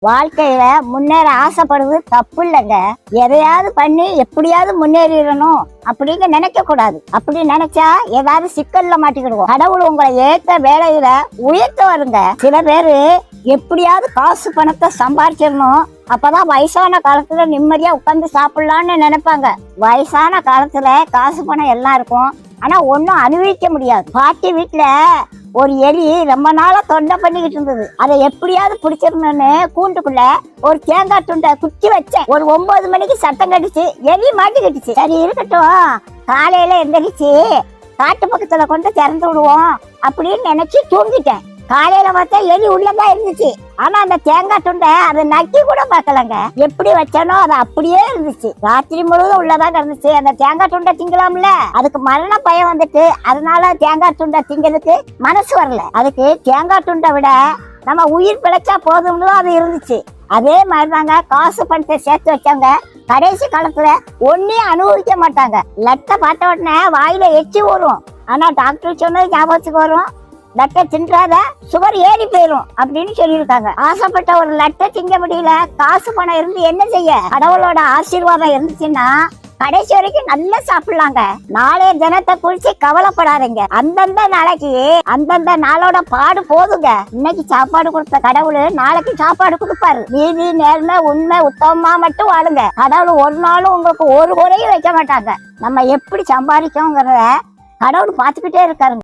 வாழ்க்கையில முன்னேற ஆசைப்படுறது தப்பு இல்லைங்க. எதையாவது பண்ணி எப்படியாவது முன்னேறிடணும் அப்படின்னு நினைக்க கூடாது. அப்படி நினைச்சா ஏதாவது சிக்கல்ல மாட்டிக்கிடுவோம். கடவுள் உங்களை ஏத்த வேலையில உயர்த்த வருங்க. சில பேரு எப்படியாவது காசு பணத்தை சம்பாதிச்சிடணும், அப்பதான் வயசான காலத்துல நிம்மதியா உட்கார்ந்து சாப்பிடலான்னு நினைப்பாங்க. வயசான காலத்துல காசு பணம் எல்லாம் இருக்கும், ஆனா ஒன்னும் அனுபவிக்க முடியாது. பாட்டி வீட்டுல ஒரு எலி ரொம்ப நாளா தொண்டை பண்ணிக்கிட்டு இருந்தது. அதை எப்படியாவது பிடிச்சிடணும்னு கூண்டுக்குள்ள ஒரு தேங்காய் துண்டை குத்தி வச்சேன். ஒரு 9 மணிக்கு சத்தம் கட்டுச்சு, எலி மாட்டிக்கிட்டுச்சு. சரி இருக்கட்டும், காலையில எந்திரிச்சு காட்டு பக்கத்துல கொண்டு திறந்து விடுவோம் அப்படின்னு நினைச்சு தூங்கிட்டேன். காலையில பார்த்தா எலி உள்ளதான் இருந்துச்சு. ஆனா அந்த தேங்காய் துண்டை அதை நக்கி கூட பார்க்கலங்க. எப்படி வச்சானோ அது அப்படியே இருந்துச்சு. ராத்திரி முழுவதும் உள்ளதான் இருந்துச்சு. அந்த தேங்காய் துண்டை திங்கலாம்ல, அதுக்கு மரண பயம் வந்துட்டு அதனால தேங்காய் துண்டை திங்கிறதுக்கு மனசு வரல. அதுக்கு தேங்காய் துண்டை விட நம்ம உயிர் பிழைச்சா போதும்னு அது இருந்துச்சு. அதே மாதிரிதாங்க காசு பணத்தை சேர்த்து வச்சவங்க கடைசி காலத்துல ஒன்னையும் அனுபவிக்க மாட்டாங்க. லட்டை பார்த்த உடனே வாயில எச்சி வரும், ஆனா டாக்டர் சொன்னது ஞாபகத்துக்கு வரும், லட்டை தின்றாத சுகர் ஏறி போயிரும் அப்படின்னு சொல்லியிருக்காங்க. ஆசைப்பட்ட ஒரு லட்டை திங்க முடியல, காசு பணம் இருந்து என்ன செய்ய? கடவுளோட ஆசீர்வாதம் இருந்துச்சுன்னா கடைசி வரைக்கும் நல்லா சாப்பிடலாங்க. நாளைய தினத்தை குறிச்சு கவலைப்படாதீங்க. அந்தந்த நாளைக்கு அந்தந்த நாளோட பாடு போதுங்க. இன்னைக்கு சாப்பாடு கொடுத்த கடவுள் நாளைக்கு சாப்பாடு கொடுப்பாரு. நீதி நேர்மை உண்மை உத்தமமா மட்டும் வாழுங்க. கடவுள் ஒரு நாளும் உங்களுக்கு ஒரு குறையும் வைக்க மாட்டாங்க. நம்ம எப்படி சம்பாதிக்கோங்கிறத கடவுள் பார்த்துக்கிட்டே இருக்காருங்க.